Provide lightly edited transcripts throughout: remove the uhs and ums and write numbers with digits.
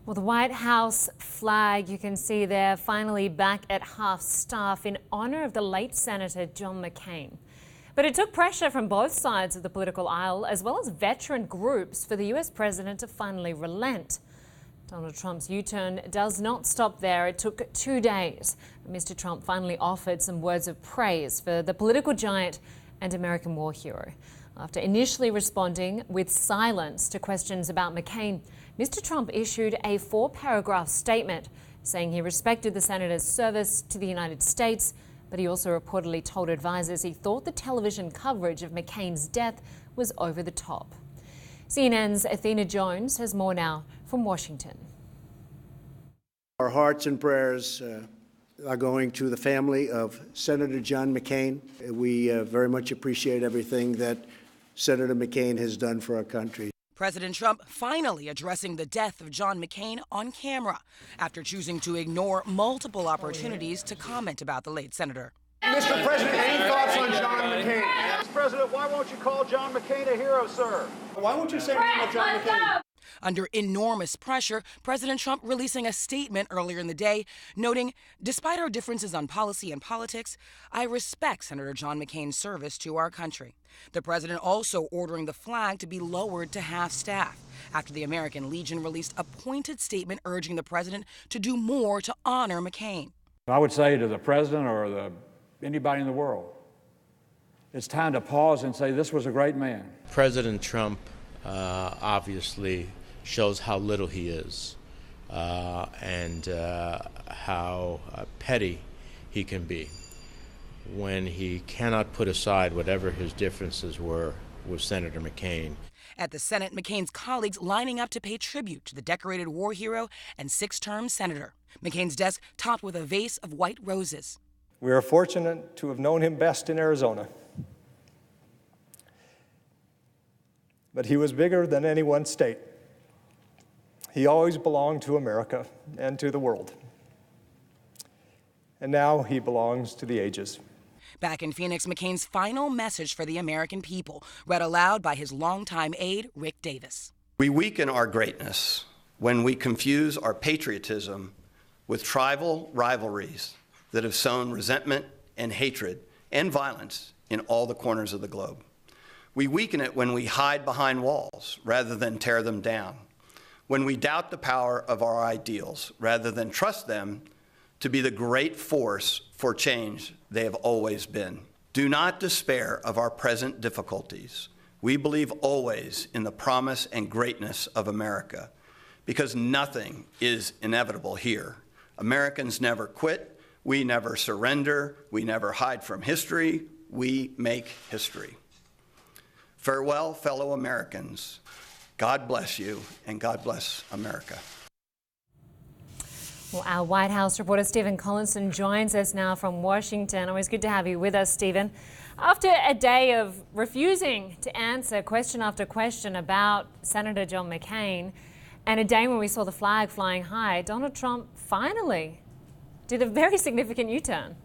Well, the White House flag, you can see there, finally back at half-staff in honour of the late Senator John McCain. But it took pressure from both sides of the political aisle, as well as veteran groups, for the US president to finally relent. Donald Trump's U-turn does not stop there. It took 2 days. Mr. Trump finally offered some words of praise for the political giant and American war hero. After initially responding with silence to questions about McCain, Mr. Trump issued a 4-paragraph statement saying he respected the senator's service to the United States, but he also reportedly told advisors he thought the television coverage of McCain's death was over the top. CNN's Athena Jones has more now from Washington. Our hearts and prayers are going to the family of Senator John McCain. We very much appreciate everything that Senator McCain has done for our country. President Trump finally addressing the death of John McCain on camera after choosing to ignore multiple opportunities to comment about the late senator. Mr. President, any thoughts on John McCain? Mr. President, why won't you call John McCain a hero, sir? Why won't you say anything about John McCain? Under enormous pressure, President Trump releasing a statement earlier in the day, noting, despite our differences on policy and politics, I respect Senator John McCain's service to our country. The president also ordering the flag to be lowered to half-staff after the American Legion released a pointed statement urging the president to do more to honor McCain. I would say to the president or anybody in the world, it's time to pause and say this was a great man. President Trump obviously shows how little he is and how petty he can be when he cannot put aside whatever his differences were with Senator McCain. At the Senate, McCain's colleagues lining up to pay tribute to the decorated war hero and 6-term senator. McCain's desk topped with a vase of white roses. We are fortunate to have known him best in Arizona. But he was bigger than any one state. He always belonged to America and to the world. And now he belongs to the ages. Back in Phoenix, McCain's final message for the American people, read aloud by his longtime aide, Rick Davis. We weaken our greatness when we confuse our patriotism with tribal rivalries that have sown resentment and hatred and violence in all the corners of the globe. We weaken it when we hide behind walls rather than tear them down, when we doubt the power of our ideals rather than trust them to be the great force for change they have always been. Do not despair of our present difficulties. We believe always in the promise and greatness of America, because nothing is inevitable here. Americans never quit. We never surrender. We never hide from history. We make history. Farewell, fellow Americans. God bless you, and God bless America. Well, our White House reporter Stephen Collinson joins us now from Washington. Always good to have you with us, Stephen. After a day of refusing to answer question after question about Senator John McCain, and a day when we saw the flag flying high, Donald Trump finally did a very significant U-turn.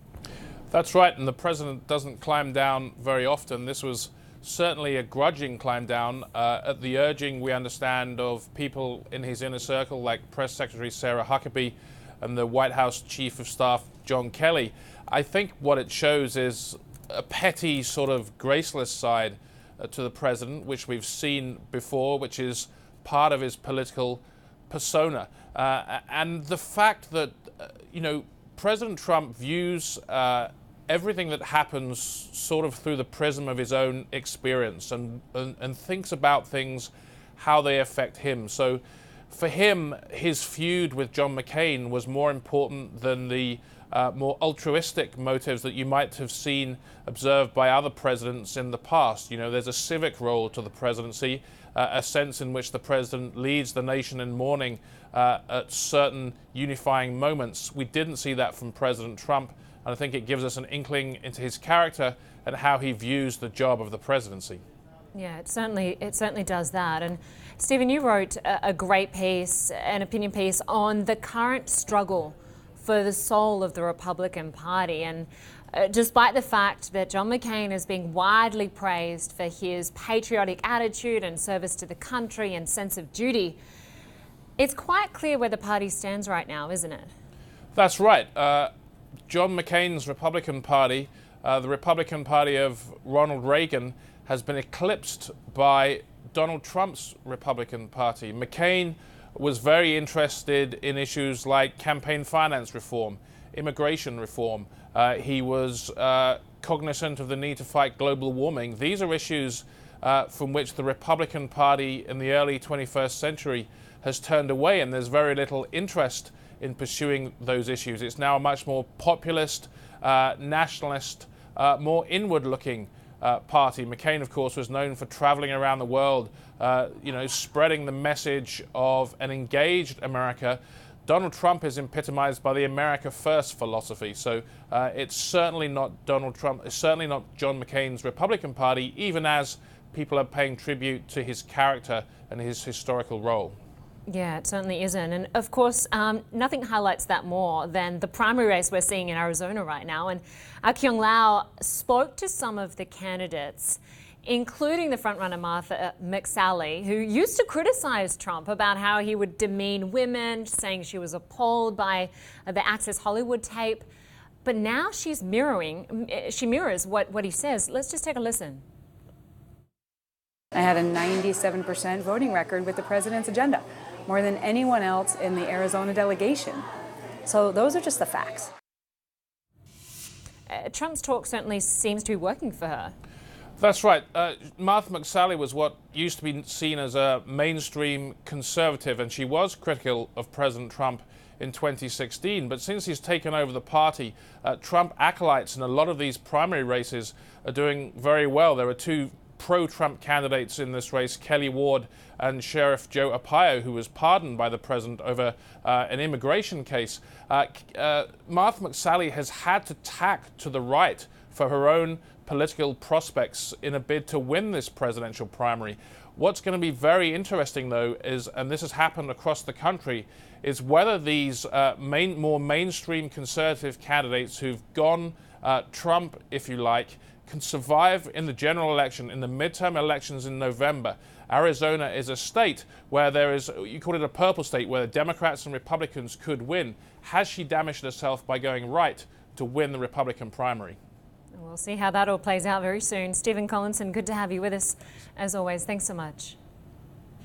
That's right, and the president doesn't climb down very often. This was certainly a grudging climb down at the urging, we understand, of people in his inner circle like Press Secretary Sarah Huckabee and the White House Chief of Staff John Kelly. I think what it shows is a petty, sort of graceless side to the president, which we've seen before, which is part of his political persona. And the fact that, President Trump views everything that happens sort of through the prism of his own experience and thinks about things, how they affect him. So for him, his feud with John McCain was more important than the more altruistic motives that you might have seen observed by other presidents in the past. There's a civic role to the presidency, a sense in which the president leads the nation in mourning at certain unifying moments. We didn't see that from President Trump. And I think it gives us an inkling into his character and how he views the job of the presidency. Yeah, it certainly does that. And Stephen, you wrote a great piece, an opinion piece on the current struggle for the soul of the Republican Party. And despite the fact that John McCain is being widely praised for his patriotic attitude and service to the country and sense of duty, It's quite clear where the party stands right now, isn't it? That's right. John McCain's Republican Party, the Republican Party of Ronald Reagan, has been eclipsed by Donald Trump's Republican Party. McCain was very interested in issues like campaign finance reform, immigration reform. He was cognizant of the need to fight global warming. These are issues from which the Republican Party in the early 21st century has turned away, and there's very little interest in pursuing those issues. It's now a much more populist, nationalist, more inward-looking party. McCain, of course, was known for traveling around the world, spreading the message of an engaged America. Donald Trump is epitomized by the America First philosophy. So it's certainly not Donald Trump, it's certainly not John McCain's Republican Party, even as people are paying tribute to his character and his historical role. Yeah, it certainly isn't. And of course, nothing highlights that more than the primary race we're seeing in Arizona right now. And Kyung Lau spoke to some of the candidates, including the frontrunner Martha McSally, who used to criticize Trump about how he would demean women, saying she was appalled by the Access Hollywood tape. But now she mirrors what he says. Let's just take a listen. I had a 97% voting record with the president's agenda, more than anyone else in the Arizona delegation. So those are just the facts. Trump's talk certainly seems to be working for her. That's right. Martha McSally was what used to be seen as a mainstream conservative, and she was critical of President Trump in 2016. But since he's taken over the party, Trump acolytes in a lot of these primary races are doing very well. There are two pro-Trump candidates in this race, Kelly Ward and Sheriff Joe Arpaio, who was pardoned by the president over an immigration case. Martha McSally has had to tack to the right for her own political prospects in a bid to win this presidential primary. What's going to be very interesting, though, is, and this has happened across the country, is whether these more mainstream conservative candidates who've gone Trump, if you like, can survive in the general election, in the midterm elections in November. Arizona is a state where there is, you call it a purple state, where Democrats and Republicans could win. Has she damaged herself by going right to win the Republican primary? We'll see how that all plays out very soon. Stephen Collinson, good to have you with us as always. Thanks so much.